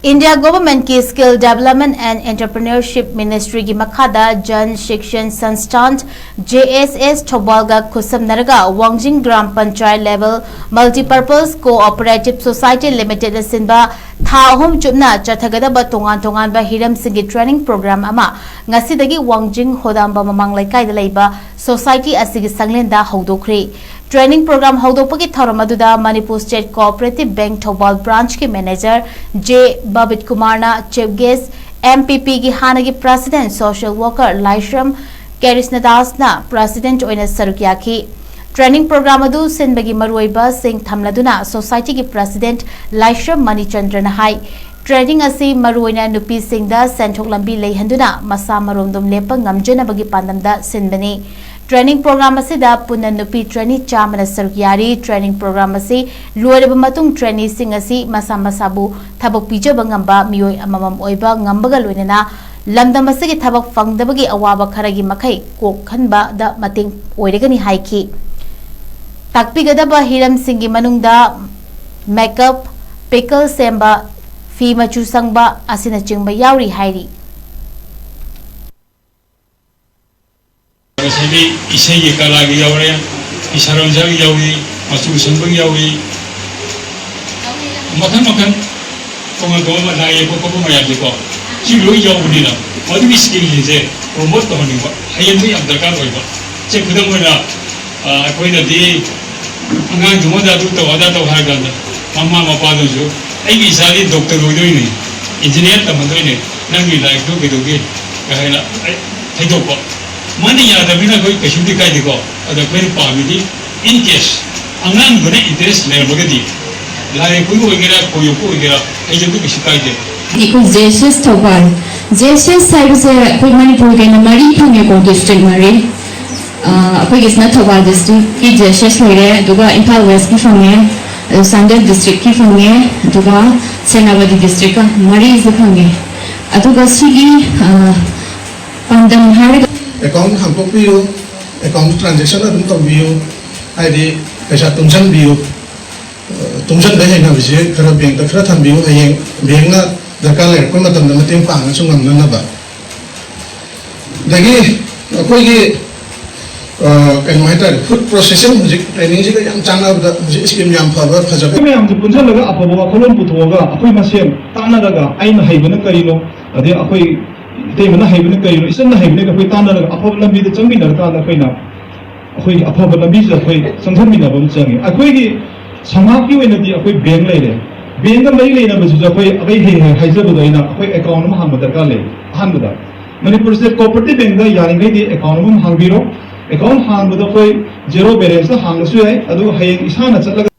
India government की skill development and entrepreneurship ministry की मखादा जन शिक्षण संस्थान JSS THOUBAL का खुत्समनारागा वांगजिंग ग्राम panchayat level multipurpose cooperative society limited सिंबा AHUM चुपना THAGDABA तोंगान हिरम सिंगी ट्रेनिंग प्रोग्राम अमा ngasi Wangjing HODAMBA MAMANG LEIKAI LEIBA society ASIGI SANGLEN दा HOUDOKHRE ट्रेनिंग प्रोग्राम हौदोपकी थौरम अदुदा Manipur state cooperative bank Thoubal branch के मैनेजर जे बबित कुमारना चीफ गेस्ट MPP की हानगी प्रेसिडेंट सोशल वर्कर लाइश्रम केरिस्नदासना प्रेसिडेंट ओइना सरुक याखी ट्रेनिंग प्रोग्राम अदु सिनबगी मरुइबा सिंह थमलदुना सोसाइटी की प्रेसिडेंट लाइश्रम मणिचंद्रन हाई ट्रेनिंग असी मरुइना नुपी सिंहदा सेंथोक लंबी लेहंदुना मसा मरोमदुम लेप ngamjenabagi pandamda sinbani training programme असिदा पुनः नुपी ट्रेनी चामना सरुक यारी ट्रेनिंग प्रोग्राम असी लोरब मतुंग ट्रेनी सिंह असी मसा मसाबु थबक पिजब ngamba मियोय अममम ओइबा ngambगा लोइनना लमदम असिगी थबक फंगदबगी अवाबा खरगी मखै कोक खनबा दा मतिंग ओइरगनी हाइकी ताकपिगदबा हिरम सिंगी मनुंगदा मेकअप पिकल सेंबा फी मचु संगबा असिना चिंगबा यावरी हाइरी Jadi isai kala lagi yaure, isaron jagi yauri, masuk sembang yauri. Makan kongan mana ya kok maya diko. Cilu yauri na. Madu skill ni je promote to ni ba. Hayan ni am darkar hoi ba. Cek kudam mana koi na di angang jumo da tu to ada to har ganda. Mama mapa do jo. Ai ki sari doctor hoi doi ni. Engineer ta mandoi ni. Nangi life do ke kahela ai do ko. Mani ya da bina koi kashudi kai diko ada koi pamidi in case angan gune interest le bagadi lai koi ko gira koi ko gira ai jabu kishi kai de iko JSS THOUBAL JSS side se koi manipur ke na mari thang ko district mari apoi gisna THOUBAL district ki JSS lere duga Imphal West ki fange Sandak district ki fange duga Senawadi district ka mari is fange aduga sigi pandam har account hampo view account transaction adum to view id kaisa tumsan view tumsan da hena bise khara bank da khara tham view hayeng bank na darkar le ko matam da matem pang na sungam na ba dagi koi gi kan mai ta food processing music training ji ga yam chana da music scheme yam pha ba phaja me am ji punjal laga apabo kholon puthoga akoi masem tana daga aina haibana karino ade akoi ते मना हाइबने करिनो इसना हाइबने का कोई ताना लगा अफब लंबी दे चंगी नरता ना कोई ना कोई अफब लंबी से कोई संधन बिना बम चंगे अकोई की समाज की वेन दी अकोई बैंक ले बैंक का मरी लेना बजु जा कोई अबे हे हाइजर बदाइना कोई अकाउंट में हम दरकार ले हान बदा मणिपुर से कोऑपरेटिव बैंक दा यारिंगे दी अकाउंट में हांग बिरो अकाउंट हांग बदा कोई जीरो बैलेंस हांग सु है अदु हाइंग इसाना चलगा